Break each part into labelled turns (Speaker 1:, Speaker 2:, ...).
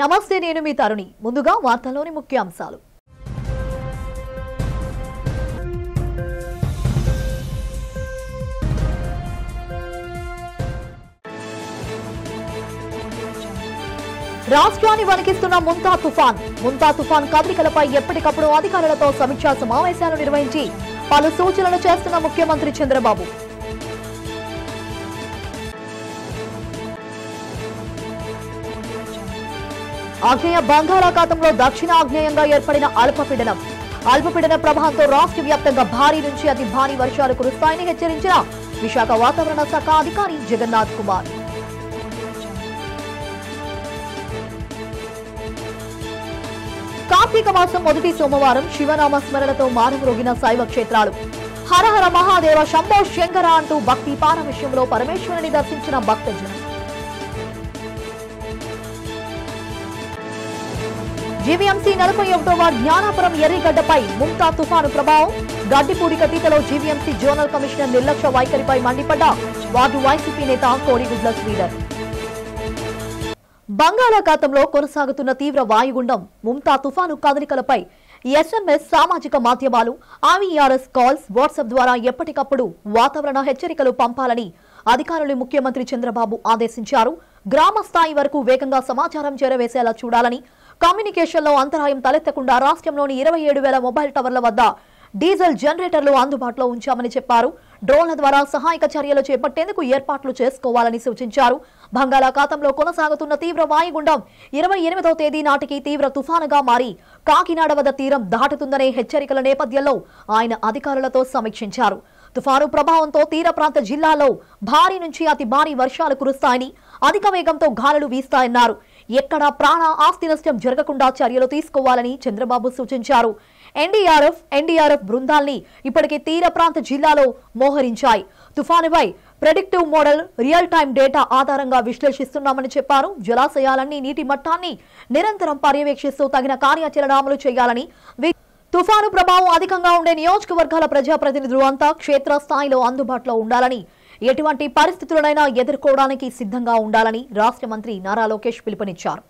Speaker 1: నమస్తే, నేను మీ తరుణి. ముందుగా వార్తల్లోని ముఖ్యాంశాలు. రాష్ట్రాన్ని వణికిస్తున్న ముంతా తుఫాన్ కదలికలపై ఎప్పటికప్పుడు అధికారులతో సమీక్షా సమావేశాలు నిర్వహించి పలు సూచనలు చేస్తున్న ముఖ్యమంత్రి చంద్రబాబు. ఆగ్నేయ బంగాళాఖాతంలో దక్షిణ ఆగ్నేయంగా ఏర్పడిన అల్పపీడన ప్రభావంతో రాష్ట్ర వ్యాప్తంగా భారీ నుంచి అతి భారీ వర్షాలు కురుస్తాయని హెచ్చరించిన విశాఖ వాతావరణ శాఖ అధికారి జగన్నాథ్ కుమార్. కార్తీక మాసం మొదటి సోమవారం శివనామ స్మరణతో మారుమ్రోగిన శైవ క్షేత్రాలు. హరహర మహాదేవ శంభో శంకర అంటూ భక్తి పారవశ్యంలో పరమేశ్వరుని దర్శించిన భక్తజనం. జీవీఎంసీ 41వ జ్ఞానాపురం ఎర్రిగడ్డపై ముంతా తుఫాను ప్రభావం. గడ్డిపూడి కతీతలో జీవీఎంసీ జోనల్ కమిషనర్ నిర్లక్ష్య వైఖరిపై మండిపడ్డ వార్డు వైసీపీ నేత కోడిగుడ్ల శ్రీధర్. బంగాళాఖాతంలో కొనసాగుతున్న తీవ్ర వాయుగుండం ముంతా తుఫాను కదలికలపై ఎస్ఎంఎస్, సామాజిక మాధ్యమాలు, ఆర్వీఆర్ఎస్ కాల్స్, వాట్సాప్ ద్వారా ఎప్పటికప్పుడు వాతావరణ హెచ్చరికలు పంపాలని అధికారులు ముఖ్యమంత్రి చంద్రబాబు ఆదేశించారు. గ్రామ స్థాయి వరకు వేగంగా సమాచారం చేరవేసేలా చూడాలని, కమ్యూనికేషన్లో అంతరాయం తలెత్తకుండా రాష్ట్రంలోని 27,000 మొబైల్ టవర్ల వద్ద డీజిల్ జనరేటర్లు అందుబాటులో ఉంచామని చెప్పారు. డ్రోన్ల ద్వారా సహాయక చర్యలు చేపట్టేందుకు ఏర్పాట్లు చేసుకోవాలని సూచించారు. బంగాళాఖాతంలో కొనసాగుతున్న తీవ్ర వాయుగుండం 28వ తేదీ నాటికి తీవ్ర తుఫానుగా మారి కాకినాడ వద్ద తీరం దాటుతుందనే హెచ్చరికల నేపథ్యంలో ఆయన అధికారులతో సమీక్షించారు. తుఫాను ప్రభావంతో తీర ప్రాంత జిల్లాల్లో భారీ నుంచి అతి భారీ వర్షాలు కురుస్తాయని, అధిక వేగంతో గాలులు వీస్తాయన్నారు. ఎక్కడా ప్రాణ ఆస్తి నష్టం జరగకుండా చర్యలు తీసుకోవాలని చంద్రబాబు సూచించారు. ఎన్డీఆర్ఎఫ్ బృందాల్ని ఇప్పటికే తీర ప్రాంత జిల్లాలో మోహరించాయి. తుఫానుపై predictive model, real time data ఆధారంగా విశ్లేషిస్తున్నామని చెప్పారు. జలాశయాలన్నీ నీటి మట్టాన్ని నిరంతరం పర్యవేక్షిస్తూ తగిన కార్యాచరణ అమలు చేయాలని, తుఫాను ప్రభావం అధికంగా ఉండే నియోజకవర్గాల ప్రజాప్రతినిధులు అంతా క్షేత్రస్థాయిలో అందుబాటులో ఉండాలని, ఎటువంటి పరిస్థితులనైనా ఎదుర్కోవడానికి సిద్ధంగా ఉండాలని రాష్ట్ర మంత్రి నారా లోకేష్ పిలుపునిచ్చారు.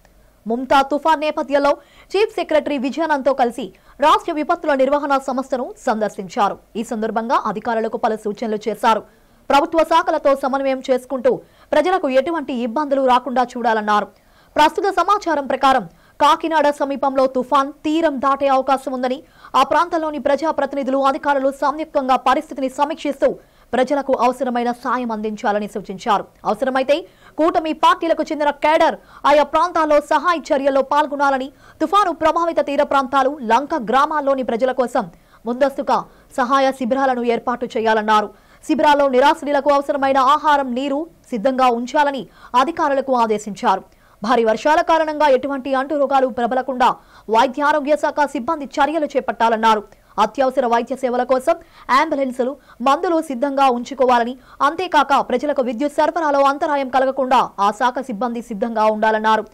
Speaker 1: ముంతా తుఫాన్ నేపథ్యంలో చీఫ్ సెక్రటరీ విజయానంద్తో కలిసి రాష్ట్ర విపత్తుల నిర్వహణ సంస్థను సందర్శించారు. ఈ సందర్భంగా అధికారులకు పలు సూచనలు చేశారు. ప్రభుత్వ శాఖలతో సమన్వయం చేసుకుంటూ ప్రజలకు ఎటువంటి ఇబ్బందులు రాకుండా చూడాలన్నారు. ప్రస్తుత సమాచారం ప్రకారం కాకినాడ సమీపంలో తుఫాన్ తీరం దాటే అవకాశం ఉందని, ఆ ప్రాంతంలోని ప్రజాప్రతినిధులు, అధికారులు సంయుక్తంగా పరిస్థితిని సమీక్షిస్తూ ప్రజలకు అవసరమైన సాయం అందించాలని సూచించారు. అవసరమైతే కూటమి పార్టీలకు చెందిన కేడర్ ఆయా ప్రాంతాల్లో సహాయ చర్యల్లో పాల్గొనాలని, తుఫాను ప్రభావిత తీర ప్రాంతాలు, లంక గ్రామాల్లోని ప్రజల కోసం ముందస్తుగా సహాయ శిబిరాలను ఏర్పాటు చేయాలన్నారు. శిబిరాల్లో నిరాశ్రయులకు అవసరమైన ఆహారం, నీరు సిద్ధంగా ఉంచాలని అధికారులకు ఆదేశించారు. భారీ వర్షాల కారణంగా ఎటువంటి అంటురోగాలు ప్రబలకుండా వైద్యారోగ్య శాఖ సిబ్బంది చర్యలు చేపట్టాలన్నారు. అత్యవసర వైద్య సేవల కోసం అంబులెన్సులు, మందులు సిద్ధంగా ఉంచుకోవాలని, అంతేకాక ప్రజలకు విద్యుత్ సరఫరాలో అంతరాయం కలగకుండా ఆ శాఖ సిబ్బంది సిద్ధంగా ఉండాలన్నారు.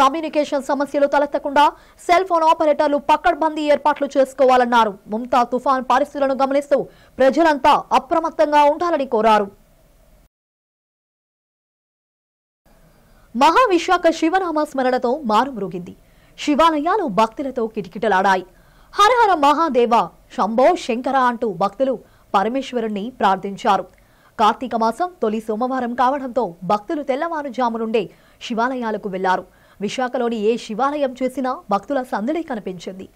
Speaker 1: కమ్యూనికేషన్ సమస్యలు తలెత్తకుండా సెల్ ఫోన్ ఆపరేటర్లు పకడ్బందీ ఏర్పాట్లు చేసుకోవాలన్నారు. ముంతా తుఫాన్ పరిస్థితులను గమనిస్తూ ప్రజలంతా అప్రమత్తంగా ఉండాలని కోరారు. మహావిశాఖ శివనామ స్మరణతో మారుమ్రోగింది. శివాలయాలు భక్తులతో కిటకిటలాడాయి. హరహర మహాదేవ శంభో శంకర అంటూ భక్తులు పరమేశ్వరుణ్ణి ప్రార్థించారు. కార్తీక మాసం తొలి సోమవారం కావడంతో భక్తులు తెల్లవారుజాము నుండే శివాలయాలకు వెళ్లారు. విశాఖలోని ఏ శివాలయం చూసినా భక్తుల సందడి కనిపించింది.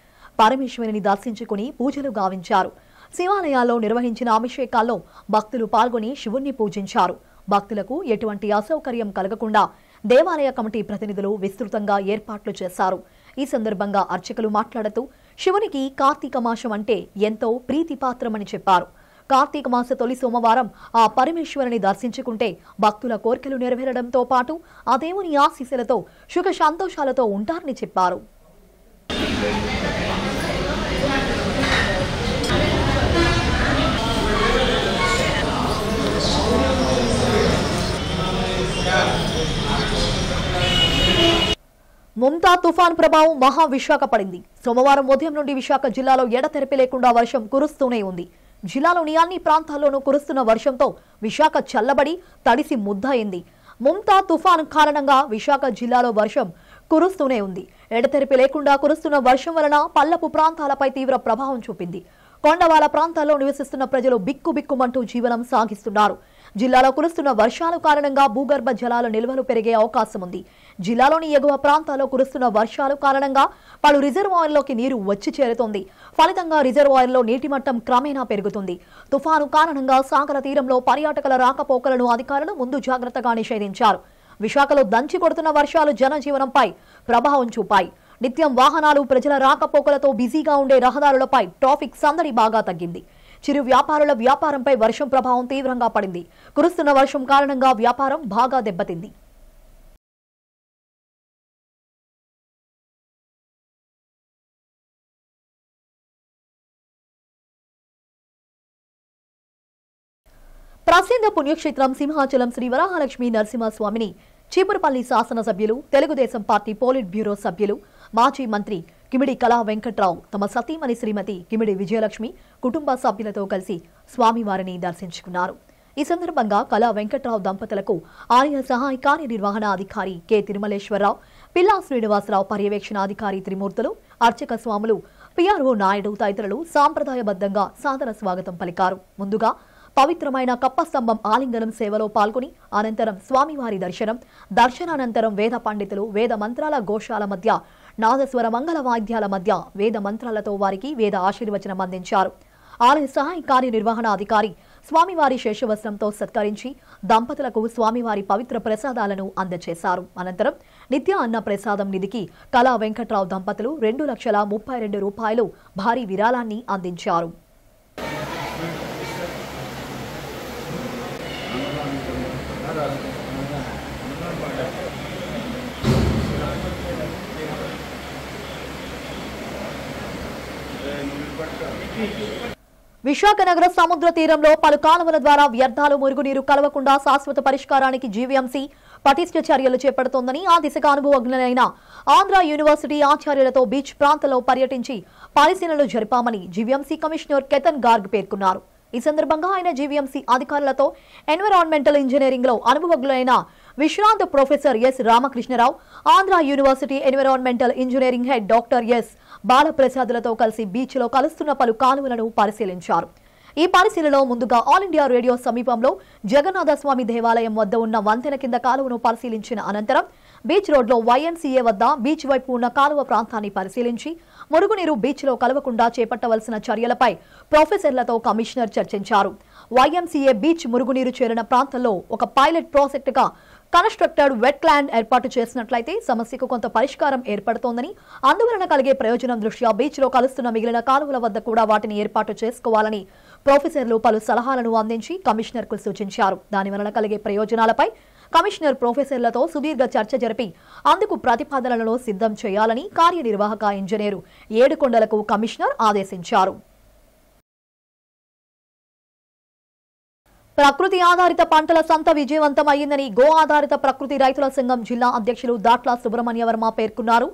Speaker 1: పరమేశ్వరుని దర్శించుకుని పూజలు గావించారు. శివాలయాల్లో నిర్వహించిన అభిషేకాల్లో భక్తులు పాల్గొని శివుణ్ణి పూజించారు. భక్తులకు ఎటువంటి అసౌకర్యం కలగకుండా దేవాలయ కమిటీ ప్రతినిధులు విస్తృతంగా ఏర్పాట్లు చేశారు. ఈ సందర్భంగా అర్చకులు మాట్లాడుతూ శివునికి కార్తీక మాసం అంటే ఎంతో ప్రీతిపాత్రమని చెప్పారు. కార్తీక మాస తొలి సోమవారం ఆ పరమేశ్వరుని దర్శించుకుంటే భక్తుల కోరికలు నెరవేరడంతో పాటు ఆ దేవుని ఆశీస్సులతో సుఖ సంతోషాలతో ఉంటారని చెప్పారు. ముంతా తుఫాన్ ప్రభావం మహావిశాఖ పడింది. సోమవారం ఉదయం నుండి విశాఖ జిల్లాలో ఎడతెరిపి లేకుండా వర్షం కురుస్తూనే ఉంది. జిల్లాలోని అన్ని ప్రాంతాల్లోనూ కురుస్తున్న వర్షంతో విశాఖ చల్లబడి తడిసి ముద్దయింది. ముంతా తుఫాన్ కారణంగా విశాఖ జిల్లాలో వర్షం కురుస్తూనే ఉంది. ఎడతెరిపి లేకుండా కురుస్తున్న వర్షం వలన పల్లపు ప్రాంతాలపై తీవ్ర ప్రభావం చూపింది. కొండవాల ప్రాంతాల్లో నివసిస్తున్న ప్రజలు బిక్కుబిక్కుమంటూ జీవనం సాగిస్తున్నారు. జిల్లాలో కురుస్తున్న వర్షాల కారణంగా భూగర్భ జలాల నిల్వలు పెరిగే అవకాశం ఉంది. జిల్లాలోని ఎగువ ప్రాంతాల్లో కురుస్తున్న వర్షాల కారణంగా పలు రిజర్వాయర్లోకి నీరు వచ్చి చేరుతోంది. ఫలితంగా రిజర్వాయర్లో నీటి మట్టం క్రమేణా పెరుగుతుంది. తుఫాను కారణంగా సాగర తీరంలో పర్యాటకుల రాకపోకలను అధికారులు ముందు జాగ్రత్తగా నిషేధించారు. విశాఖలో దంచి కొడుతున్న వర్షాలు జనజీవనంపై ప్రభావం చూపాయి. నిత్యం వాహనాలు ప్రజల రాకపోకలతో బిజీగా ఉండే రహదారులపై ట్రాఫిక్ సందడి బాగా తగ్గింది. చిరు వ్యాపారుల వ్యాపారంపై వర్షం ప్రభావం తీవ్రంగా పడింది. కురుస్తున్న వర్షం కారణంగా వ్యాపారం బాగా దెబ్బతింది. ప్రసిద్ధ పుణ్యక్షేత్రం సింహాచలం శ్రీ వరాహలక్ష్మీ నరసింహస్వామిని చీపురుపల్లి శాసనసభ్యులు, తెలుగుదేశం పార్టీ పోలిట్ బ్యూరో సభ్యులు, మాజీ మంత్రి కిమిడి కళా వెంకట్రావు తమ సతీమణి శ్రీమతి కిమిడి విజయలక్ష్మి కుటుంబ సభ్యులతో కలిసి స్వామివారిని దర్శించుకున్నారు. ఈ సందర్భంగా కళా వెంకట్రావు దంపతులకు ఆలయ సహాయ కార్యనిర్వహణ అధికారి కె తిరుమలేశ్వరరావు, పిల్లా శ్రీనివాసరావు పర్యవేక్షణాధికారి త్రిమూర్తులు, అర్చక స్వాములు, పిఆర్ఓ నాయుడు తదితరులు సాంప్రదాయబద్ధంగా సాదర స్వాగతం పలికారు. ముందుగా పవిత్రమైన కప్పస్తంభం ఆలింగనం సేవలో పాల్గొని అనంతరం స్వామివారి దర్శనానంతరం వేద పండితులు వేద మంత్రాల ఘోషాల మధ్య నాదస్వర మంగళ వాద్యాల మధ్య వేద మంత్రాలతో వారికి వేద ఆశీర్వచనం అందించారు. ఆలయ సహాయ కార్యనిర్వహణ అధికారి స్వామివారి శేషవస్త్రంతో సత్కరించి దంపతులకు స్వామివారి పవిత్ర ప్రసాదాలను అందజేశారు. అనంతరం నిత్య అన్న ప్రసాదం నిధికి కళా వెంకట్రావు దంపతులు 2,32,000 రూపాయలు భారీ విరాళాన్ని అందించారు. విశాఖ నగర సముద్ర తీరంలో పలు కాలువల ద్వారా వ్యర్థాలు, మురుగునీరు కలవకుండా శాశ్వత పరిష్కారానికి జీవీఎంసీ పటిష్ట చర్యలు చేపడుతోందని ఆ దిశగా అనుభవజ్ఞులైన ఆంధ్ర యూనివర్సిటీ ఆచార్యులతో బీచ్ ప్రాంతంలో పర్యటించి పరిశీలనలు జరిపామని జీవీఎంసీ కమిషనర్ కేతన్ గార్గ్ పేర్కొన్నారు. ఈ సందర్భంగా ఆయన జీవీఎంసీ అధికారులతో ఎన్విరాన్మెంటల్ ఇంజనీరింగ్ లో అనుభవజ్ఞులైన విశ్రాంత professor S Ramakrishnarao, Andhra university environmental engineering head doctor S బాలప్రసాద్లతో కలిసి బీచ్ లో కలుస్తున్న పలు కాలువలను పరిశీలించారు. ఈ పరిశీలనలో ముందుగా ఆల్ ఇండియా రేడియో సమీపంలో జగన్నాథ స్వామి దేవాలయం వద్ద ఉన్న వంతెన కింద కాలువను పరిశీలించిన అనంతరం బీచ్ రోడ్లో YMCA వద్ద బీచ్ వైపు ఉన్న కాలువ ప్రాంతాన్ని పరిశీలించి మురుగునీరు బీచ్ లో కలవకుండా చేపట్టవలసిన చర్యలపై ప్రొఫెసర్లతో కమిషనర్ చర్చించారు. YMCA బీచ్ మురుగునీరు చేరిన ప్రాంతంలో ఒక పైలట్ ప్రాజెక్టుగా కన్స్ట్రక్టెడ్ వెట్ ల్యాండ్ ఏర్పాటు చేసినట్లయితే సమస్యకు కొంత పరిష్కారం ఏర్పడుతోందని, అందువలన కలిగే ప్రయోజనం దృష్ట్యా బీచ్ లో కలుస్తున్న మిగిలిన కాలువల వద్ద కూడా వాటిని ఏర్పాటు చేసుకోవాలని ప్రొఫెసర్లు పలు సలహాలను అందించి కమిషనర్ కు సూచించారు. దానివలన కలిగే ప్రయోజనాలపై కమిషనర్ ప్రొఫెసర్లతో సుదీర్ఘ చర్చ జరిపి అందుకు ప్రతిపాదనలను సిద్ధం చేయాలని కార్యనిర్వాహక ఇంజనీరు ఏడుకొండలకు కమిషనర్ ఆదేశించారు. ప్రకృతి ఆధారిత పంటల సంత విజయవంతం అయ్యిందని గో ఆధారిత ప్రకృతి రైతుల సంఘం జిల్లా అధ్యక్షులు దాట్ల సుబ్రహ్మణ్య వర్మ పేర్కొన్నారు.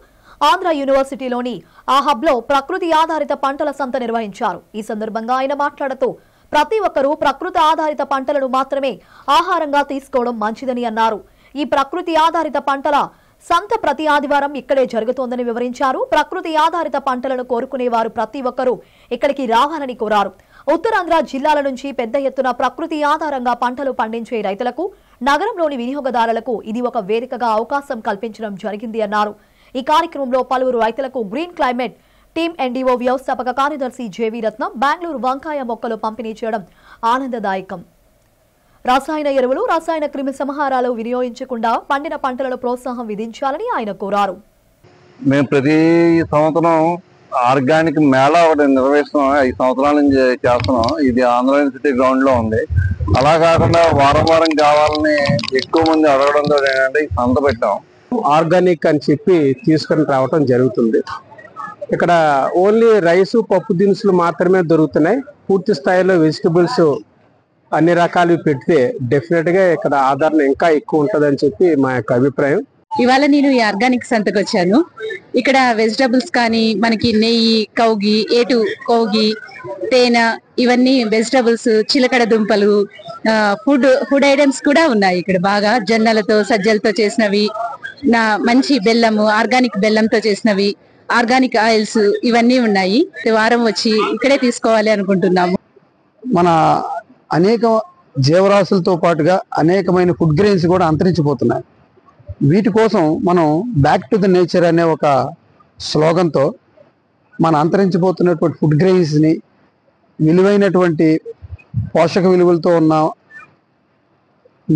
Speaker 1: ఆంధ్ర యూనివర్సిటీలోని ఆ హబ్ లో ప్రకృతి ఆధారిత పంటల సంత నిర్వహించారు. ఈ సందర్భంగా ఆయన మాట్లాడుతూ ప్రతి ఒక్కరూ ప్రకృతి ఆధారిత పంటలను మాత్రమే ఆహారంగా తీసుకోవడం మంచిదని అన్నారు. ఈ ప్రకృతి ఆధారిత పంటల సంత ప్రతి ఆదివారం ఇక్కడే జరుగుతోందని వివరించారు. ప్రకృతి ఆధారిత పంటలను కోరుకునేవారు ప్రతి ఒక్కరూ ఇక్కడికి రావాలని కోరారు. ఉత్తరాంధ్ర జిల్లాల నుంచి పెద్ద ఎత్తున ప్రకృతి ఆధారంగా పంటలు పండించే రైతులకు, నగరంలోని వినియోగదారులకు ఇది ఒక వేదికగా అవకాశం కల్పించడం జరిగింది అన్నారు. ఈ కార్యక్రమంలో పలువురు రైతులకు గ్రీన్ క్లైమేట్ టీమ్ ఎన్డీఓ వ్యవస్థాపక కార్యదర్శి జేవీ రత్నం బెంగళూరు వంకాయ మొక్కలు పంపిణీ చేయడం ఆనందదాయకం. రసాయన ఎరువులు, రసాయన క్రిమి సంహారాలు వినియోగించకుండా పండిన పంటలను ప్రోత్సాహం విధించాలని ఆయన కోరారు.
Speaker 2: మేము ప్రతి సంవత్సరం ఆర్గానిక్ మేళా ఒకటి నిర్వహిస్తున్నాం. 5 సంవత్సరాల నుంచి చేస్తున్నాం. ఇది ఆంధ్ర యూనివర్సిటీ గ్రౌండ్ లో ఉంది. అలా కాకుండా వారం వారం కావాలని ఎక్కువ మంది అడగడంతో ఏంటంటే ఈ సంత పెట్టాం.
Speaker 3: ఆర్గానిక్ అని చెప్పి తీసుకొని రావటం జరుగుతుంది. ఇక్కడ ఓన్లీ రైసు, పప్పు దినుసులు మాత్రమే దొరుకుతున్నాయి. పూర్తి స్థాయిలో వెజిటబుల్స్ అన్ని రకాలు పెడితే డెఫినెట్ గా ఇక్కడ ఆదరణ ఇంకా ఎక్కువ ఉంటుందని చెప్పి మా యొక్క అభిప్రాయం.
Speaker 4: ఇవాళ నేను ఈ ఆర్గానిక్ సంతకు వచ్చాను. ఇక్కడ వెజిటబుల్స్ కానీ మనకి నెయ్యి, కౌగి, ఏటు కౌగి, తేనె, ఇవన్నీ వెజిటబుల్స్, చిలకడ దుంపలు, ఫుడ్ ఐటమ్స్ కూడా ఉన్నాయి ఇక్కడ. బాగా జొన్నలతో, సజ్జలతో చేసినవి, మంచి బెల్లము, ఆర్గానిక్ బెల్లంతో చేసినవి, ఆర్గానిక్ ఆయిల్స్ ఇవన్నీ ఉన్నాయి. వారం వచ్చి ఇక్కడే తీసుకోవాలి అనుకుంటున్నాము.
Speaker 3: మన అనేక జీవరాశులతో పాటుగా అనేకమైన ఫుడ్ గ్రెయిన్స్ కూడా అంతరించిపోతున్నాయి. వీటి కోసం మనం బ్యాక్ టు ద నేచర్ అనే ఒక స్లోగన్తో మన అంతరించిపోతున్నటువంటి ఫుడ్ గ్రెయిన్స్ని, విలువైనటువంటి పోషక విలువలతో ఉన్న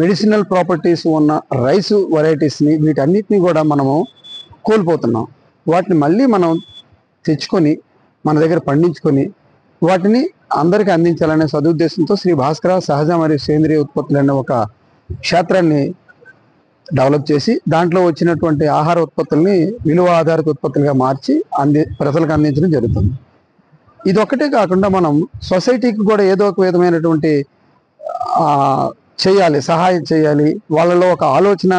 Speaker 3: మెడిసినల్ ప్రాపర్టీస్ ఉన్న రైస్ వెరైటీస్ని, వీటన్నిటిని కూడా మనము కోల్పోతున్నాం. వాటిని మళ్ళీ మనం తెచ్చుకొని మన దగ్గర పండించుకొని వాటిని అందరికీ అందించాలనే సదుద్దేశంతో శ్రీ భాస్కర సహజ మరియు సేంద్రియ ఉత్పత్తులు అనే ఒక క్షేత్రాన్ని డెవలప్ చేసి దాంట్లో వచ్చినటువంటి ఆహార ఉత్పత్తుల్ని విలువ ఆధారిత ఉత్పత్తులుగా మార్చి ప్రజలకు అందించడం జరుగుతుంది. ఇది ఒక్కటే కాకుండా మనం సొసైటీకి కూడా ఏదో ఒక విధమైనటువంటి చేయాలి, సహాయం చేయాలి. వాళ్ళలో ఒక ఆలోచన.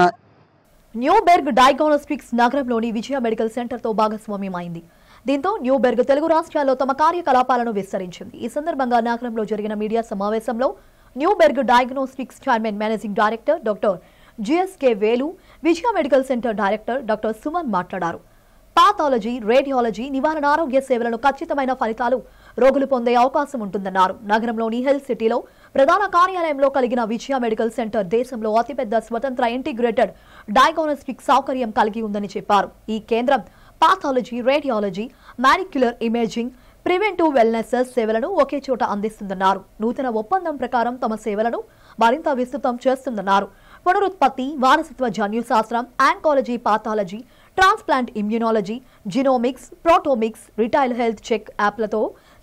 Speaker 1: న్యూబెర్గ్ డయాగ్నోస్టిక్స్ నగరంలోని విజయ మెడికల్ సెంటర్తో భాగస్వామ్యమైంది. దీంతో న్యూబెర్గ్ తెలుగు రాష్ట్రాల్లో తమ కార్యకలాపాలను విస్తరించింది. ఈ సందర్భంగా నగరంలో జరిగిన మీడియా సమావేశంలో Neuberg diagnostics chairman managing director doctor GSK Velu, Vijaya medical centre director doctor Suman మాట్లాడారు. పాథాలజీ, రేడియాలజీ, నివారణ ఆరోగ్య సేవలను ఖచ్చితమైన ఫలితాలు రోగులు పొందే అవకాశం ఉంటుందన్నారు. నగరంలోని హెల్త్ సిటీలో ప్రధాన కార్యాలయంలో కలిగిన విజయ మెడికల్ సెంటర్ దేశంలో అతిపెద్ద స్వతంత్ర ఇంటిగ్రేటెడ్ డయాగ్నోస్టిక్ సౌకర్యం కలిగి ఉందని చెప్పారు. ఈ కేంద్రం pathology, radiology, molecular imaging, preventive wellness సేవలను ఒకే చోట అందిస్తుందన్నారు. నూతన ఒప్పందం ప్రకారం తమ సేవలను మరింత విస్తృతం చేస్తుందన్నారు. పునరుత్పత్తి, వారసత్వ జన్యు శాస్త్రం, oncology, pathology, transplant immunology, genomics, proteomics, retail health check యాప్లతో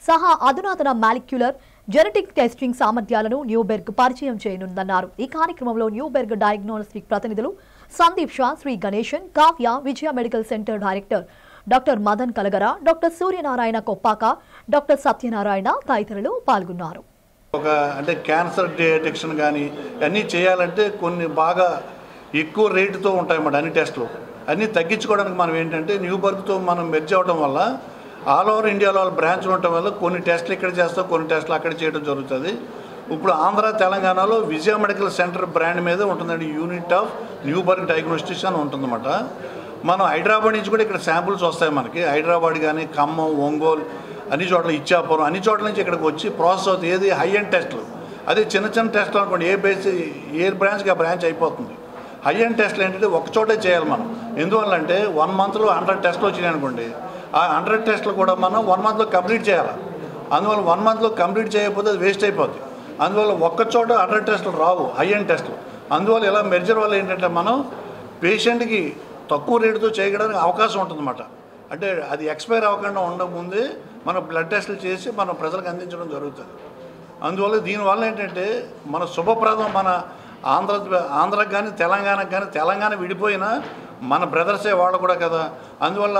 Speaker 1: సహా అధునాతన మాలిక్యులర్ జెనెటిక్ టెస్టింగ్ సామర్థ్యాలను న్యూబెర్గ్ పరిచయం చేయనుందన్నారు. ఈ కార్యక్రమంలో న్యూబెర్గ్ డయాగ్నోస్టిక్ ప్రతినిధులు Sandeep Shah, Sri Ganesan, Kavya, Vijaya medical centre director doctor Madan Kalagara, doctor Suryanarayana Koppaka, doctor Satyanarayana తదితరులు పాల్గొన్నారు.
Speaker 5: అంటే క్యాన్సర్ డిటెక్షన్ కానీ అన్నీ చేయాలంటే కొన్ని బాగా ఎక్కువ రేటుతో ఉంటాయన్నమాట. అన్ని టెస్టులు అన్నీ తగ్గించుకోవడానికి మనం ఏంటంటే న్యూబెర్గ్తో మనం మెర్జ్ అవ్వడం వల్ల ఆల్ ఓవర్ ఇండియాలో వాళ్ళ బ్రాంచ్లు ఉండటం వల్ల కొన్ని టెస్టులు ఇక్కడ చేస్తాం, కొన్ని టెస్టులు అక్కడ చేయడం జరుగుతుంది. ఇప్పుడు ఆంధ్ర, తెలంగాణలో విజయ మెడికల్ సెంటర్ బ్రాండ్ మీద ఉంటుందండి. యూనిట్ ఆఫ్ న్యూబెర్గ్ డయాగ్నోస్టిక్స్ అని ఉంటుందన్నమాట. మనం హైదరాబాద్ నుంచి కూడా ఇక్కడ శాంపుల్స్ వస్తాయి మనకి. హైదరాబాద్ కానీ, ఖమ్మం, ఒంగోలు, అన్ని చోట్ల, ఇచ్చాపురం, అన్ని చోట్ల నుంచి ఇక్కడికి వచ్చి ప్రాసెస్ అవుతుంది. ఏది హై అండ్ టెస్టులు. అదే చిన్న చిన్న టెస్టులు అనుకోండి, ఏ బ్రాంచ్కి ఆ బ్రాంచ్ అయిపోతుంది. హై అండ్ టెస్టులు ఏంటంటే ఒక చోటే చేయాలి మనం. ఎందువల్లంటే 1 మంత్లో 100 టెస్టులు వచ్చినాయి అనుకోండి, ఆ 100 టెస్టులు కూడా మనం 1 మంత్లో కంప్లీట్ చేయాలి. అందువల్ల 1 మంత్లో కంప్లీట్ చేయకపోతే అది వేస్ట్ అయిపోద్ది. అందువల్ల ఒక్క చోట 100 టెస్టులు రావు, హై అండ్ టెస్టులు. అందువల్ల ఇలా మెర్జర్ వల్ల ఏంటంటే మనం పేషెంట్కి తక్కువ రేటుతో చేయడానికి అవకాశం ఉంటుందన్నమాట. అంటే అది ఎక్స్పైర్ అవ్వకుండా ఉండకముందే మనం బ్లడ్ టెస్టులు చేసి మనం ప్రజలకు అందించడం జరుగుతుంది. అందువల్ల దీనివల్ల ఏంటంటే మన శుభప్రదం మన ఆంధ్రాకి కానీ తెలంగాణకు కానీ, తెలంగాణ విడిపోయినా మన బ్రదర్సే వాళ్ళు కూడా కదా. అందువల్ల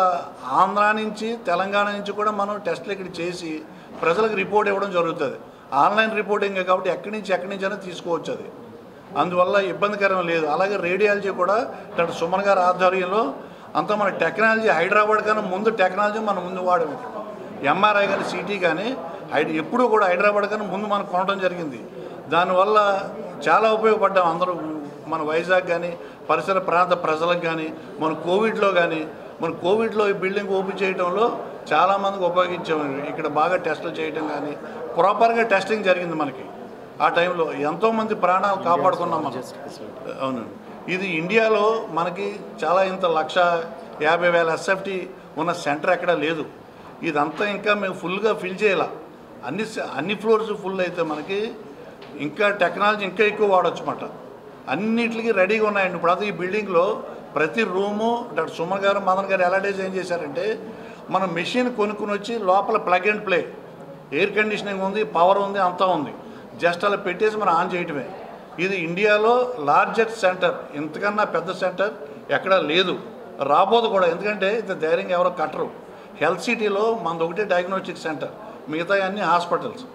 Speaker 5: ఆంధ్ర నుంచి తెలంగాణ నుంచి కూడా మనం టెస్టులు ఇక్కడ చేసి ప్రజలకు రిపోర్ట్ ఇవ్వడం జరుగుతుంది. ఆన్లైన్ రిపోర్టింగ్ కాబట్టి ఎక్కడి నుంచి అయినా తీసుకోవచ్చు అది. అందువల్ల ఇబ్బందికరం లేదు. అలాగే రేడియాలజీ కూడా డాక్టర్ సుమన్ గారి ఆధ్వర్యంలో అంతా మన టెక్నాలజీ హైదరాబాద్ కన్నా ముందు టెక్నాలజీ మనం ముందు వాడము. ఎంఆర్ఐ కానీ, సిటీ కానీ ఎప్పుడూ కూడా హైదరాబాద్ కన్నా ముందు మనం కొనడం జరిగింది. దానివల్ల చాలా ఉపయోగపడ్డాం అందరూ. మన వైజాగ్ కానీ, పరిసర ప్రాంత ప్రజలకు కానీ, మన కోవిడ్లో ఈ బిల్డింగ్ ఓపెన్ చేయడంలో చాలామందికి ఉపయోగించాము. ఇక్కడ బాగా టెస్టులు చేయడం కానీ ప్రాపర్గా టెస్టింగ్ జరిగింది మనకి. ఆ టైంలో ఎంతోమంది ప్రాణాలు కాపాడుకున్నాం మనం. అవునండి. ఇది ఇండియాలో మనకి చాలా ఇంత 1,50,000 ఎస్ఎఫ్టీ ఉన్న సెంటర్ ఎక్కడా లేదు. ఇదంతా ఇంకా మేము ఫుల్గా ఫిల్ చేయాల. అన్ని ఫ్లోర్స్ ఫుల్ అయితే మనకి ఇంకా టెక్నాలజీ ఇంకా ఎక్కువ వాడచ్చు అన్నమాట. అన్నిటికీ రెడీగా ఉన్నాయండి. ఇప్పుడు అది ఈ బిల్డింగ్లో ప్రతి రూము డాక్టర్ సుమన్ గారు, మదన్ గారు ఎలా డిజైన్ చేశారంటే మనం మెషిన్ కొనుక్కుని వచ్చి లోపల plug and play, air conditioning ఉంది, పవర్ ఉంది, అంతా ఉంది. జస్ట్ అలా పెట్టేసి మనం ఆన్ చేయటమే. ఇది ఇండియాలో లార్జెస్ట్ సెంటర్. ఇంతకన్నా పెద్ద సెంటర్ ఎక్కడా లేదు, రాబోదు కూడా. ఎందుకంటే ఇంత ధైర్యంగా ఎవరో కట్టరు. హెల్త్ సిటీలో మనది ఒకటే డయాగ్నోస్టిక్ సెంటర్, మిగతా అన్ని హాస్పిటల్స్.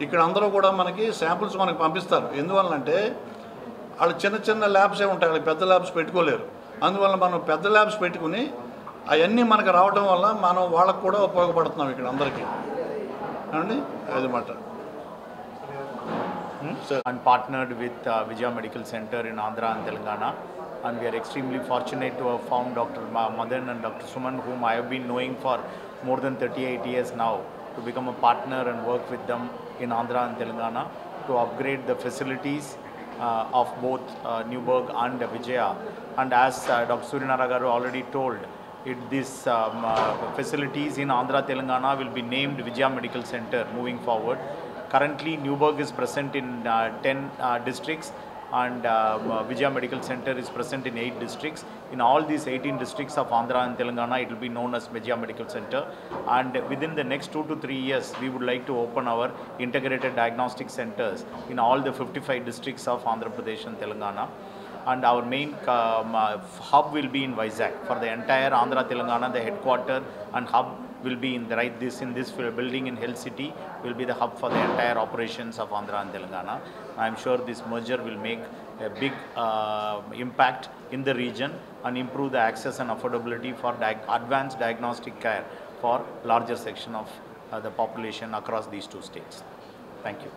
Speaker 5: ఇక్కడ అందరూ కూడా మనకి శాంపుల్స్ మనకి పంపిస్తారు. ఎందువల్లంటే వాళ్ళు చిన్న చిన్న ల్యాబ్సే ఉంటాయి, వాళ్ళు పెద్ద ల్యాబ్స్ పెట్టుకోలేరు. అందువల్ల మనం పెద్ద ల్యాబ్స్ పెట్టుకుని అవన్నీ మనకు రావడం వల్ల మనం వాళ్ళకు కూడా ఉపయోగపడుతున్నాం ఇక్కడ అందరికీ అండి. అది మాట.
Speaker 6: I'm partnered with Vijaya Medical Center in Andhra and Telangana. and we are extremely fortunate to have found Dr. Madan and Dr. Suman, whom I have been knowing for more than 38 years now, to become a partner and work with them in Andhra and Telangana to upgrade the facilities of both Newburgh and Vijaya. And as Dr. Suryanara Garu already told, these facilities in Andhra Telangana will be named Vijaya Medical Center moving forward. Currently, Newburgh is present in 10 districts, and Vijaya Medical Center is present in 8 districts. In all these 18 districts of Andhra and Telangana, it will be known as Vijaya Medical Center. And within the next 2 to 3 years, we would like to open our integrated diagnostic centers in all the 55 districts of Andhra Pradesh and Telangana. And our main hub will be in Vizag. For the entire Andhra Telangana, the headquarter and hub will be in this building in Health City will be the hub for the entire operations of Andhra and Telangana. I am sure this merger will make a big impact in the region and improve the access and affordability for advanced diagnostic care for larger section of the population across these 2 states. Thank you.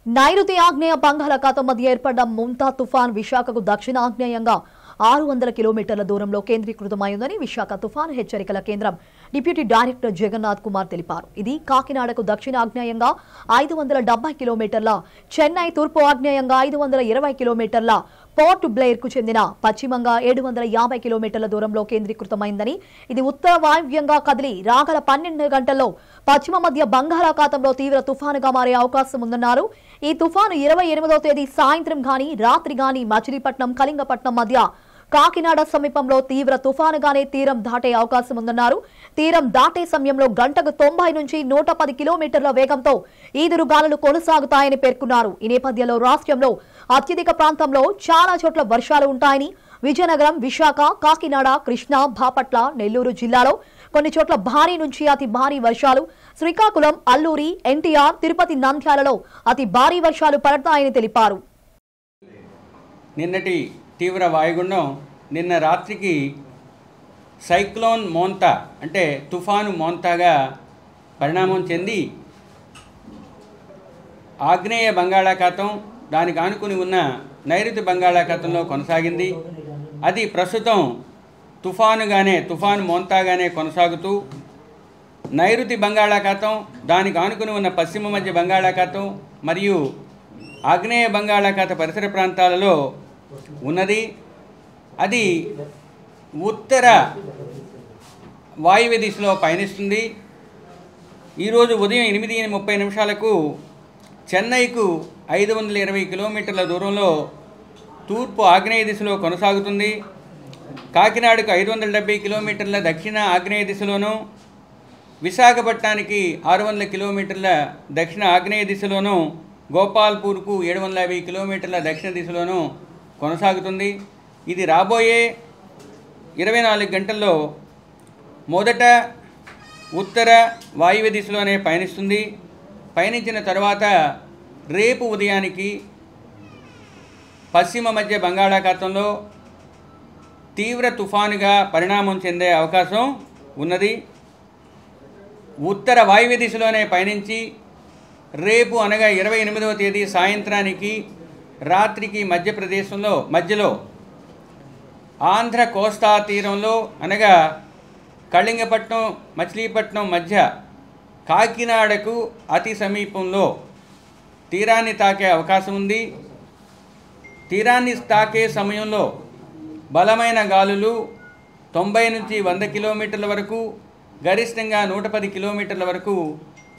Speaker 1: నైరుతి ఆగ్నేయ బంగాళాఖాతం మధ్య ఏర్పడ్డ ముంతా తుఫాన్ విశాఖకు దక్షిణాగ్నేయంగా 600 కిలోమీటర్ల దూరంలో కేంద్రీకృతమైందని విశాఖ తుఫాను హెచ్చరికల కేంద్రం డిప్యూటీ డైరెక్టర్ జగన్నాథ్ కుమార్ తెలిపారు. ఇది కాకినాడకు దక్షిణాగ్నేయంగా 570 కిలోమీటర్ల, చెన్నై తూర్పు ఆగ్నేయంగా 520 కిలోమీటర్ల, పోర్ట్ బ్లెయిర్ కు చెందిన పశ్చిమంగా 750 కిలోమీటర్ల దూరంలో కేంద్రీకృతమైందని, ఇది ఉత్తర వాయువ్యంగా కదిలి రాగల 12 గంటల్లో పశ్చిమ మధ్య బంగాళాఖాతంలో తీవ్ర తుఫానుగా మారే అవకాశం ఉందన్నారు. ఈ తుఫాను 28వ తేదీ సాయంత్రం గాని రాత్రి గాని మచిలీపట్నం, కళింగపట్నం మధ్య కాకినాడ సమీపంలో తీవ్ర తుఫానుగానే తీరం దాటే అవకాశం ఉందన్నారు. తీరం దాటే సమయంలో గంటకు 90 నుంచి 110 కిలోమీటర్ల వేగంతో ఈదురుగాలులు కొనసాగుతాయని పేర్కొన్నారు. ఈ నేపథ్యంలో రాష్ట్రంలో అత్యధిక ప్రాంతంలో చాలా చోట్ల వర్షాలు ఉంటాయని, విజయనగరం, విశాఖ, కాకినాడ, కృష్ణా, బాపట్ల, నెల్లూరు జిల్లాలో కొన్ని చోట్ల భారీ నుంచి అతి భారీ వర్షాలు, శ్రీకాకుళం, అల్లూరి, ఎన్టీఆర్, తిరుపతి, నంద్యాలలో అతి భారీ వర్షాలు పడతాయని తెలిపారు.
Speaker 7: నిన్నటి తీవ్ర వాయుగుండం నిన్న రాత్రికి సైక్లోన్ మోంతా అంటే తుఫాను మోంతాగా పరిణామం చెంది ఆగ్నేయ బంగాళాఖాతం దానికి ఆనుకుని ఉన్న నైరుతి బంగాళాఖాతంలో కొనసాగింది. అది ప్రస్తుతం తుఫాను మోంతాగానే కొనసాగుతూ నైరుతి బంగాళాఖాతం, దానికి ఆనుకుని ఉన్న పశ్చిమ మధ్య బంగాళాఖాతం మరియు ఆగ్నేయ బంగాళాఖాత పరిసర ప్రాంతాలలో ఉన్నది. అది ఉత్తర వాయువ్య దిశలో పయనిస్తుంది. ఈరోజు ఉదయం 8:30 చెన్నైకు 520 కిలోమీటర్ల దూరంలో తూర్పు ఆగ్నేయ దిశలో కొనసాగుతుంది. కాకినాడకు 570 కిలోమీటర్ల దక్షిణ ఆగ్నేయ దిశలోనూ, విశాఖపట్నానికి 600 కిలోమీటర్ల దక్షిణ ఆగ్నేయ దిశలోనూ, గోపాల్పూర్కు 750 కిలోమీటర్ల దక్షిణ దిశలోనూ కొనసాగుతుంది. ఇది రాబోయే 24 గంటల్లో మొదట ఉత్తర వాయువ్య దిశలోనే పయనిస్తుంది. పయనించిన తర్వాత రేపు ఉదయానికి పశ్చిమ మధ్య బంగాళాఖాతంలో తీవ్ర తుఫానుగా పరిణామం చెందే అవకాశం ఉన్నది. ఉత్తర వాయువ్య దిశలోనే పయనించి రేపు అనగా 28వ తేదీ సాయంత్రానికి రాత్రికి మధ్యలో ఆంధ్ర కోస్తా తీరంలో అనగా కళింగపట్నం, మచిలీపట్నం మధ్య కాకినాడకు అతి సమీపంలో తీరాన్ని తాకే అవకాశం ఉంది. తీరాన్ని తాకే సమయంలో బలమైన గాలులు 90 నుంచి 100 కిలోమీటర్ల వరకు, గరిష్టంగా 110 కిలోమీటర్ల వరకు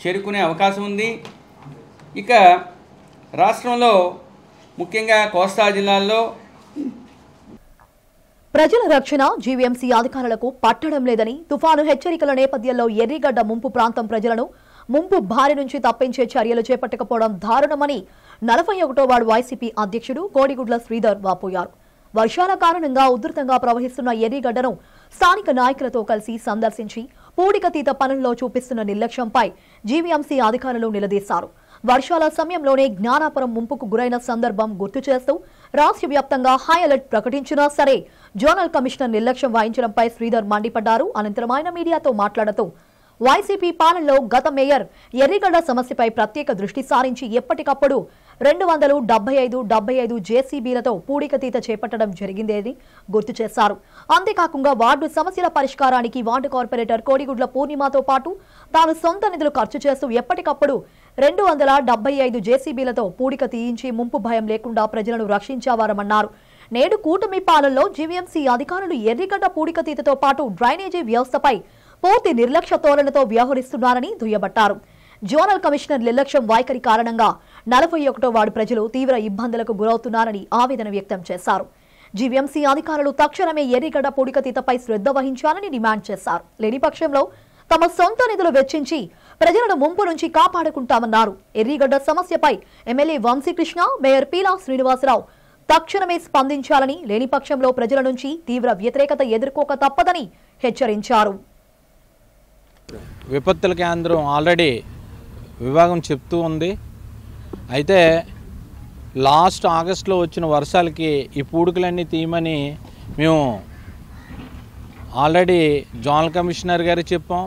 Speaker 7: చేరుకునే అవకాశం ఉంది. ఇక రాష్ట్రంలో ముఖ్యంగా కోస్తా జిల్లాల్లో
Speaker 1: ప్రజల రక్షణ జీవీఎంసీ అధికారులకు పట్టడం లేదని, తుఫాను హెచ్చరికల నేపథ్యంలో ఎర్రిగడ్డ ముంపు ప్రాంతం ప్రజలను ముంపు బారి నుంచి తప్పించే చర్యలు చేపట్టకపోవడం దారుణమని 41వ వార్డు వైసీపీ అధ్యక్షుడు కోడిగుడ్ల శ్రీధర్ వాపోయారు. వర్షాల కారణంగా ఉధృతంగా ప్రవహిస్తున్న ఎర్రిగడ్డను స్థానిక నాయకులతో కలిసి సందర్శించి పూడికతీత పనుల్లో చూపిస్తున్న నిర్లక్ష్యంపై జీవీఎంసీ అధికారులు నిలదీశారు. వర్షాల సమయంలోనే జ్ఞానాపురం ముంపుకు గురైన సందర్భం గుర్తు చేస్తూ రాష్ట్ర వ్యాప్తంగా హై అలర్ట్ ప్రకటించినా సరే జోనల్ కమిషనర్ నిర్లక్ష్యం వహించడంపై శ్రీధర్ మండిపడ్డారు. అనంతరం ఆయన మీడియాతో మాట్లాడుతూ వైసీపీ పాలనలో గత మేయర్ ఎర్రిగడ్డ సమస్యపై ప్రత్యేక దృష్టి సారించి ఎప్పటికప్పుడు 275 జేసీబీలతో పూడికతీత చేపట్టడం జరిగిందని గుర్తు చేశారు. అంతేకాకుండా వార్డు సమస్యల పరిష్కారానికి వార్డు కార్పొరేటర్ కోడిగుడ్ల పూర్ణిమతో పాటు తాను సొంత నిధులు ఖర్చు చేస్తూ ఎప్పటికప్పుడు 275 జేసీబీలతో పూడిక తీయించి ముంపు భయం లేకుండా ప్రజలను రక్షించేవారమన్నారు. నేడు కూటమి పాలనలో జీవీఎంసీ అధికారులు ఎర్రిగడ్డ పూడికతీతతో పాటు డ్రైనేజీ వ్యవస్థపై పూర్తి నిర్లక్ష్య ధోరణితో వ్యవహరిస్తున్నారని దుయ్యబట్టారు. జోనల్ కమిషనర్ నిర్లక్ష్యం వైఖరి కారణంగా 41వ వార్డు ప్రజలు తీవ్ర ఇబ్బందులకు గురవుతున్నారని ఆవేదన వ్యక్తం చేశారు. జీవీఎంసీ అధికారులు తక్షణమే ఎర్రిగడ్డ పూడికతీతపై శ్రద్ధ వహించాలని డిమాండ్ చేశారు. లేని పక్షంలో తమ సొంత నిధులు వెచ్చించి ప్రజలను ముంపు నుంచి కాపాడుకుంటామన్నారు. ఎర్రిగడ్డ సమస్యపై ఎమ్మెల్యే వంశీకృష్ణ, మేయర్ పీలా శ్రీనివాసరావు తక్షణమే స్పందించాలని, లేని పక్షంలో ప్రజల నుంచి తీవ్ర వ్యతిరేకత ఎదుర్కోక తప్పదని హెచ్చరించారు.
Speaker 8: విపత్తుల కేంద్రం ఆల్రెడీ విభాగం చెప్తూ ఉంది. అయితే లాస్ట్ ఆగస్టులో వచ్చిన వర్షాలకి ఈ పూడికలన్నీ తీయమని మేము ఆల్రెడీ జోనల్ కమిషనర్ గారికి చెప్పాం,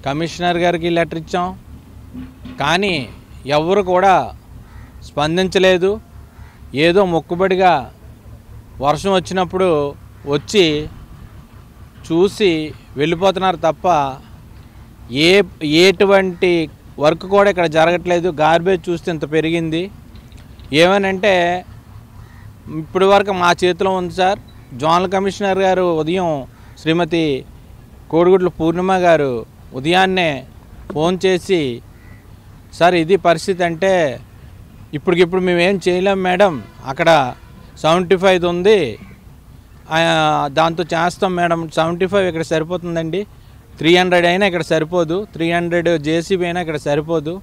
Speaker 8: కమిషనర్ గారికి లెటర్ ఇచ్చాం. కానీ ఎవరు కూడా స్పందించలేదు. ఏదో మొక్కుబడిగా వర్షం వచ్చినప్పుడు వచ్చి చూసి వెళ్ళిపోతున్నారు తప్ప ఎటువంటి వర్క్ కూడా ఇక్కడ జరగట్లేదు. గార్బేజ్ చూస్తే ఇంత పెరిగింది. ఏమనంటే ఇప్పటి వరకు మా చేతిలో ఉంది సార్. జోనల్ కమిషనర్ గారు ఉదయం శ్రీమతి కోడిగుడ్ల పూర్ణిమ గారు ఉదయాన్నే ఫోన్ చేసి, సార్ ఇది పరిస్థితి అంటే, ఇప్పటికిప్పుడు మేమేం చేయలేం మేడం, అక్కడ 75 ఉంది, దాంతో చేస్తాం మేడం. 75 ఇక్కడ సరిపోతుందండి, 300 అయినా ఇక్కడ సరిపోదు, 300 జేసీబీ అయినా ఇక్కడ సరిపోదు.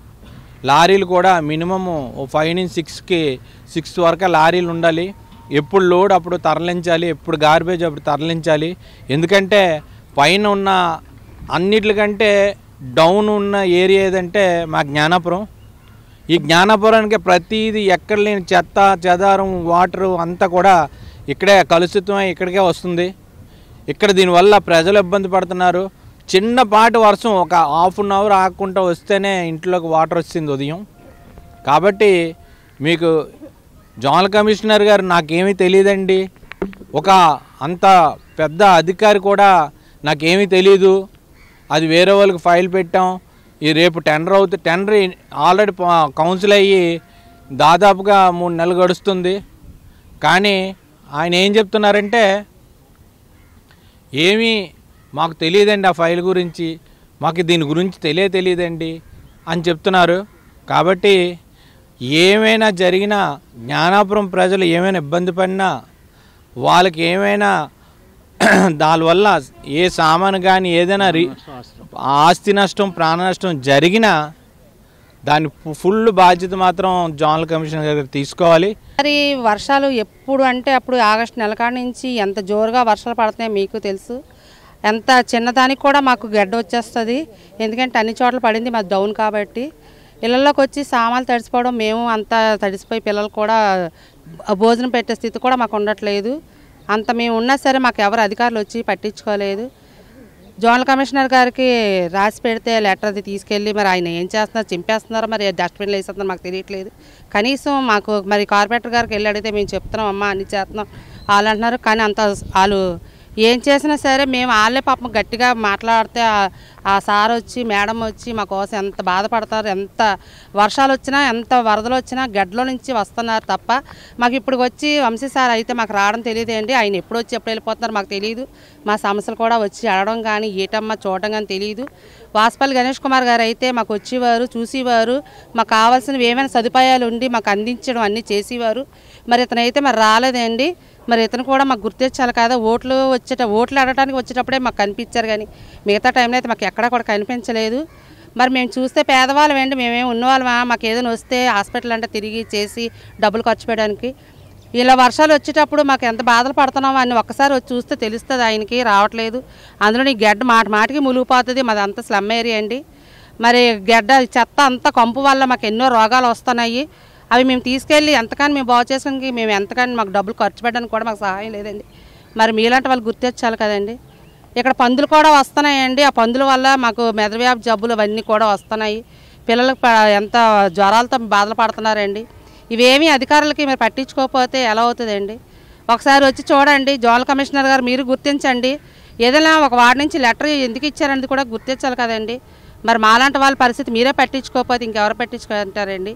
Speaker 8: లారీలు కూడా మినిమము 5 నుంచి 6 వరకు లారీలు ఉండాలి. ఎప్పుడు లోడ్ అప్పుడు తరలించాలి, ఎప్పుడు గార్బేజ్ అప్పుడు తరలించాలి. ఎందుకంటే పైన ఉన్న అన్నిటికంటే డౌన్ ఉన్న ఏరియా ఏదంటే మా జ్ఞానాపురం. ఈ జ్ఞానాపురానికి ప్రతిదీ ఎక్కడ లేని చెత్త చెదారం వాటరు అంతా కూడా ఇక్కడే కలుషితమై ఇక్కడికే వస్తుంది. ఇక్కడ దీనివల్ల ప్రజలు ఇబ్బంది పడుతున్నారు. చిన్నపాటి వర్షం ఒక హాఫ్ అన్ అవర్ ఆగకుండా వస్తేనే ఇంట్లోకి వాటర్ వచ్చింది ఉదయం. కాబట్టి మీకు జోనల్ కమిషనర్ గారు నాకేమీ తెలియదండి, ఒక అంత పెద్ద అధికారి కూడా నాకేమీ తెలీదు, అది వేరే వాళ్ళకి ఫైల్ పెట్టాం, ఈ రేపు టెండర్ అవుతుంది, టెండర్ ఆల్రెడీ కౌన్సిల్ అయ్యి దాదాపుగా 3 నెలలు గడుస్తుంది. కానీ ఆయన ఏం చెప్తున్నారంటే ఏమీ మాకు తెలియదండి, ఆ ఫైల్ గురించి మాకు దీని గురించి తెలియదండి అని చెప్తున్నారు. కాబట్టి ఏమైనా జరిగినా జ్ఞానాపురం ప్రజలు ఏమైనా ఇబ్బంది పడినా వాళ్ళకి ఏమైనా దానివల్ల ఏ సామాను కానీ ఏదైనా ఆస్తి నష్టం ప్రాణ నష్టం జరిగినా దాని ఫుల్ బాధ్యత మాత్రం జోనల్ కమిషనర్ గారు తీసుకోవాలి.
Speaker 9: మరి వర్షాలు ఎప్పుడు అంటే అప్పుడు ఆగస్టు నెల కాడ నుంచి ఎంత జోరుగా వర్షాలు పడుతున్నాయో మీకు తెలుసు. ఎంత చిన్నదానికి కూడా మాకు గడ్డ వచ్చేస్తుంది. ఎందుకంటే అన్ని చోట్ల పడింది మాది డౌన్ కాబట్టి. ఇళ్ళల్లోకి వచ్చి సామాన్లు తడిసిపోవడం, మేము అంతా తడిసిపోయి పిల్లలు కూడా భోజనం పెట్టే స్థితి కూడా మాకు ఉండట్లేదు. అంత మేము ఉన్నా సరే మాకు ఎవరు అధికారులు వచ్చి పట్టించుకోలేదు. జోనల్ కమిషనర్ గారికి రాసి పెడితే లెటర్ అది తీసుకెళ్ళి మరి ఆయన ఏం చేస్తున్నారు, చింపేస్తున్నారో మరి డస్ట్బిన్లో వేసేస్తున్నారు మాకు తెలియట్లేదు. కనీసం మాకు మరి కార్పొరేటర్ గారికి వెళ్ళి అడిగితే మేము చెప్తున్నాం అమ్మ అన్ని చేస్తున్నాం వాళ్ళు అంటున్నారు. కానీ అంత వాళ్ళు ఏం చేసినా సరే మేము వాళ్ళే పాపం గట్టిగా మాట్లాడితే ఆ సార్ వచ్చి మేడం వచ్చి మా కోసం ఎంత బాధపడతారు. ఎంత వర్షాలు వచ్చినా ఎంత వరదలు వచ్చినా గడ్డలో నుంచి వస్తున్నారు తప్ప మాకు ఇప్పుడు వచ్చి వంశీ సార్ అయితే మాకు రావడం తెలియదండి. ఆయన ఎప్పుడు వచ్చి ఎప్పుడు వెళ్ళిపోతున్నారు మాకు తెలియదు. మా సమస్యలు కూడా వచ్చి అడగడం కానీ ఏటమ్మా చూడడం కానీ తెలియదు. వాసుపల్లి గణేష్ కుమార్ గారు అయితే మాకు వచ్చేవారు, చూసేవారు, మాకు కావాల్సినవి ఏమైనా సదుపాయాలు ఉండి మాకు అందించడం అన్నీ చేసేవారు. మరి ఇతనైతే మరి రాలేదండి. మరి ఇతను కూడా మాకు గుర్తించాలి కదా. ఓట్లు అడగడానికి వచ్చేటప్పుడే మాకు కనిపించారు, కానీ మిగతా టైంలో అయితే మాకు ఎక్కడా కూడా కనిపించలేదు. మరి మేము చూస్తే పేదవాళ్ళం ఏంటి, మేమేమి ఉన్నవాళ్ళమా, మాకు ఏదైనా వస్తే హాస్పిటల్ అంటే తిరిగి చేసి డబ్బులు ఖర్చు పెట్టడానికి. ఇలా వర్షాలు వచ్చేటప్పుడు మాకు ఎంత బాధలు పడుతున్నామో అని ఒక్కసారి వచ్చి చూస్తే తెలుస్తుంది. ఆయనకి రావట్లేదు. అందులో ఈ గడ్డ మాటికి ములిగిపోతుంది. మాది అంతా స్లమ్ ఏరియా అండి. మరి గడ్డ చెత్త అంతా కంపు వల్ల మాకు ఎన్నో రోగాలు వస్తున్నాయి. అవి మేము తీసుకెళ్ళి ఎంతకని మేము బాగు చేసుకోవడానికి మేము ఎంతకని మాకు డబ్బులు ఖర్చు పెట్టడానికి కూడా మాకు సహాయం లేదండి. మరి మీలాంటి వాళ్ళు గుర్తించాలి కదండి. ఇక్కడ పందులు కూడా వస్తున్నాయండి. ఆ పందుల వల్ల మాకు మెదవ్యాధి జబ్బులు అవన్నీ కూడా వస్తున్నాయి. పిల్లలకు ఎంత జ్వరాలతో బాధలు పడుతున్నారండి. ఇవేమీ అధికారులకి మీరు పట్టించుకోకపోతే ఎలా అవుతుందండి? ఒకసారి వచ్చి చూడండి, జోనల్ కమిషనర్ గారు మీరు గుర్తించండి. ఏదైనా ఒక వార్డు నుంచి లెటర్ ఎందుకు ఇచ్చారనేది కూడా గుర్తించాలి కదండి. మరి మాలాంటి వాళ్ళ పరిస్థితి మీరే పట్టించుకోకపోతే ఇంకెవరు పట్టించుకుంటారండి?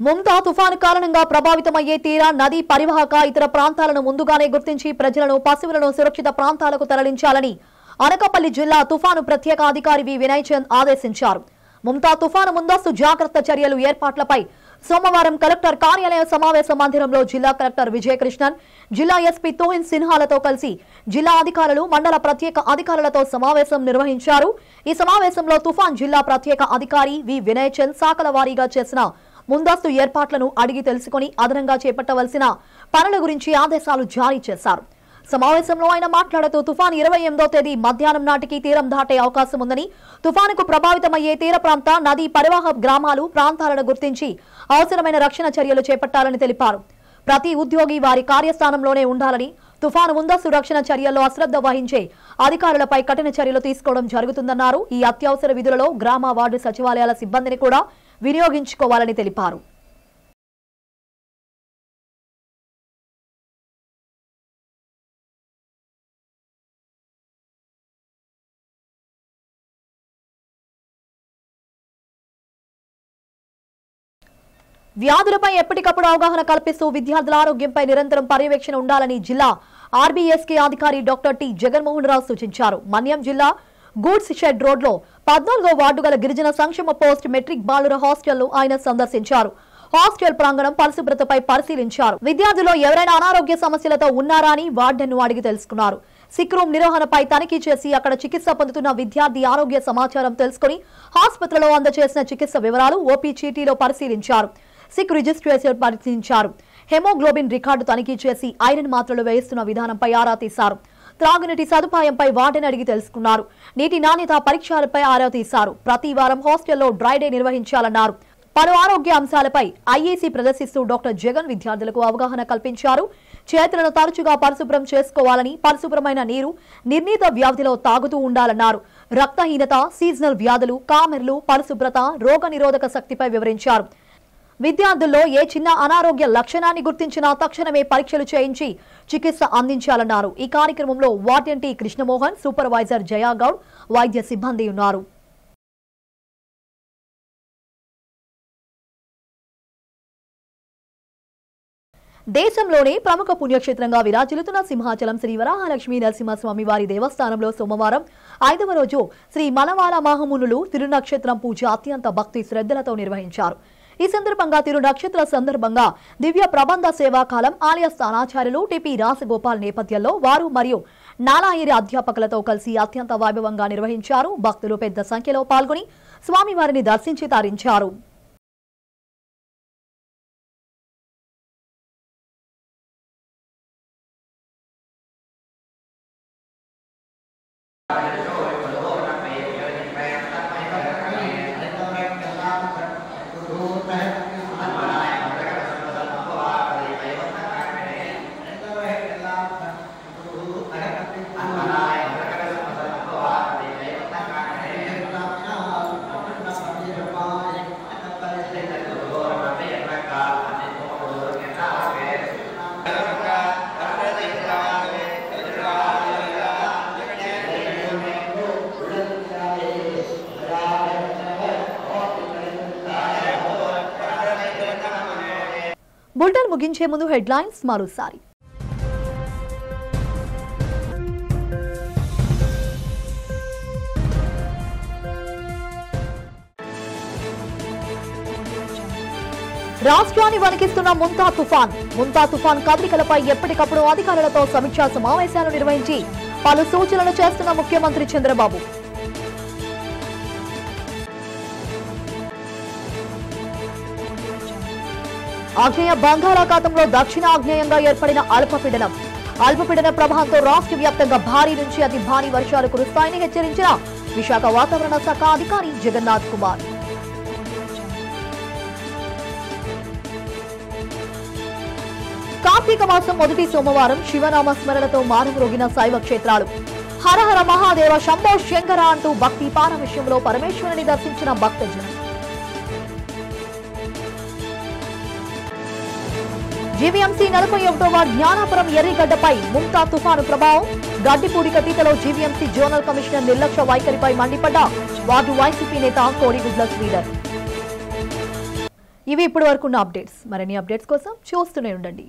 Speaker 1: ముంతా తుఫాను కారణంగా ప్రభావితమయ్యే తీరా నదీ పరివాహక ఇతర ప్రాంతాలను ముందుగానే గుర్తించి ప్రజలను పశువులను సురక్షిత ప్రాంతాలకు తరలించాలని అనకాపల్లి జిల్లా తుఫాను ప్రత్యేక అధికారి వి వినయ్ చంద్ ఆదేశించారు. ముంతా తుఫాను ముందస్తు జాగ్రత్త చర్యలు ఏర్పాట్లపై సోమవారం కలెక్టర్ కార్యాలయ సమావేశ మందిరంలో జిల్లా కలెక్టర్ విజయకృష్ణన్, జిల్లా ఎస్పీ తోహిన్ సిన్హాలతో కలిసి జిల్లా అధికారులు, మండల ప్రత్యేక అధికారులతో సమావేశం నిర్వహించారు. ఈ సమావేశంలో తుఫాన్ జిల్లా ప్రత్యేక అధికారి వి వినయ్ చంద్ శాఖల వారీగా చేసిన ముందస్తు ఏర్పాట్లను అడిగి తెలుసుకుని అదనంగా చేపట్టవలసిన పనుల గురించి ఆదేశాలు జారీ చేశారు. సమావేశంలో ఆయన మాట్లాడుతూ తుఫాన్ 28వ తేదీ మధ్యాహ్నం నాటికి తీరం దాటే అవకాశం ఉందని, తుఫానుకు ప్రభావితమయ్యే తీర ప్రాంత నదీ పరివాహక గ్రామాలు, ప్రాంతాలను గుర్తించి అవసరమైన రక్షణ చర్యలు చేపట్టాలని తెలిపారు. ప్రతి ఉద్యోగి వారి కార్యస్థానంలోనే ఉండాలని, తుఫాను ముందస్తు రక్షణ చర్యల్లో అశ్రద్ధ వహించే అధికారులపై కఠిన చర్యలు తీసుకోవడం జరుగుతుందన్నారు. ఈ అత్యవసర విధులలో గ్రామ, వార్డు సచివాలయాల సిబ్బందిని కూడా వినియోగించుకోవాలని తెలిపారు. వ్యాధులపై ఎప్పటికప్పుడు అవగాహన కల్పిస్తూ విద్యార్థుల ఆరోగ్యంపై నిరంతరం పర్యవేక్షణ ఉండాలని జిల్లా ఆర్బీఎస్కే అధికారి డాక్టర్ టి జగన్మోహన్ రావు సూచించారు. మన్యం జిల్లా గూడ్స్ షెడ్ రోడ్లో 14వ వార్డు గల గిరిజన సంక్షేమ పోస్ట్ మెట్రిక్ బాలుర హాస్టల్ను ఆయన సందర్శించారు. హాస్టల్ ప్రాంగణం పరిశుభ్రతపై పరిశీలించారు. విద్యార్థుల్లో ఎవరైనా అనారోగ్య సమస్యలతో ఉన్నారా అని వార్డెన్ను అడిగి తెలుసుకున్నారు. సిక్ రూమ్ నిర్వహణపై తనిఖీ చేసి అక్కడ చికిత్స పొందుతున్న విద్యార్థి ఆరోగ్య సమాచారం తెలుసుకుని ఆసుపత్రిలో అందజేసిన చికిత్స వివరాలు ఓపీ చీటీలో పరిశీలించారు. సిక్ రిజిస్ట్రేషన్ పరిశీలించారు. హెమోగ్లోబిన్ రికార్డు తనిఖీ చేసి ఐరన్ మాత్రలు వేయిస్తున్న విధానంపై ఆరా తీశారు. త్రాగునీటి సదుపాయంపై వార్డెన్ అడిగి తెలుసుకున్నారు. నీటి నాణ్యత పరీక్షలపై ఆరా తీశారు. ప్రతి వారం హాస్టల్లో డ్రై డే నిర్వహించాలన్నారు. పలు ఆరోగ్య అంశాలపై ఐఏసీ ప్రదర్శిస్తూ డాక్టర్ జగన్ విద్యార్థులకు అవగాహన కల్పించారు. చేతులను తరచుగా పరిశుభ్రం చేసుకోవాలని, పరిశుభ్రమైన నీరు నిర్ణీత వ్యవధిలో తాగుతూ ఉండాలన్నారు. రక్తహీనత, సీజనల్ వ్యాధులు, కామెర్లు, పరిశుభ్రత, రోగ నిరోధక శక్తిపై వివరించారు. విద్యార్థుల్లో ఏ చిన్న అనారోగ్య లక్షణాన్ని గుర్తించినా తక్షణమే పరీక్షలు చేయించి చికిత్స అందించాలన్నారు. ఈ కార్యక్రమంలో వార్డెన్ టి కృష్ణమోహన్, సూపర్వైజర్ జయాగౌడ్, వైద్య సిబ్బంది ఉన్నారు. దేశంలోనే ప్రముఖ పుణ్యక్షేత్రంగా విరాజిల్లుతున్న సింహాచలం శ్రీ వరాహలక్ష్మీ నరసింహస్వామి వారి దేవస్థానంలో సోమవారం 5వ రోజు శ్రీ మనవాల మహామునులు తిరునక్షత్రం పూజ అత్యంత భక్తి శ్రద్ధలతో నిర్వహించారు. ఈ సందర్భంగా తిరునక్షత్ర సందర్భంగా దివ్య ప్రబంధ సేవాకాలం ఆలయ స్థానాచార్యులు టిపి రాసగోపాల్ నేపథ్యంలో వారు మరియు నాలాయిరి అధ్యాపకులతో కలిసి అత్యంత వైభవంగా నిర్వహించారు. భక్తులు పెద్ద సంఖ్యలో పాల్గొని స్వామివారిని దర్శించి తరించారు. బులెటిన్ ముగించే ముందు హెడ్లైన్స్ మరోసారి. రాష్ట్రాన్ని వణికిస్తున్న ముంతా తుఫాన్ కదలికలపై ఎప్పటికప్పుడు అధికారులతో సమీక్షా సమావేశాలు నిర్వహించి పలు సూచనలు చేస్తున్న ముఖ్యమంత్రి చంద్రబాబు. ఆగ్నేయ బంగాళాఖాతంలో దక్షిణాగ్నేయంగా ఏర్పడిన అల్పపీడన ప్రభావంతో రాష్ట్ర వ్యాప్తంగా భారీ నుంచి అతి భారీ వర్షాలు కురుస్తాయని హెచ్చరించిన విశాఖ వాతావరణ శాఖ అధికారి జగన్నాథ్ కుమార్. కార్తీక మాసం మొదటి సోమవారం శివనామ స్మరణతో మారుమ్రోగిన శైవ క్షేత్రాలు. హరహర మహాదేవ శంభో శంకర అంటూ భక్తి పారవశ్యంలో పరమేశ్వరుని దర్శించిన భక్తజనం. జీవీఎంసీ 41వ వార్డు జ్ఞానాపురం ఎర్రిగడ్డపై ముంతా తుఫాను ప్రభావం. గడ్డిపూడి కతీతలో జీవీఎంసీ జోనల్ కమిషనర్ నిర్లక్ష్య వైఖరిపై మండిపడ్డ వార్డు వైసీపీ నేత కోడిగుడ్ల శ్రీధర్. ఇవి ఇప్పటి వరకున్న అప్డేట్స్. మరిన్ని అప్డేట్స్ కోసం చూస్తూనే ఉండండి.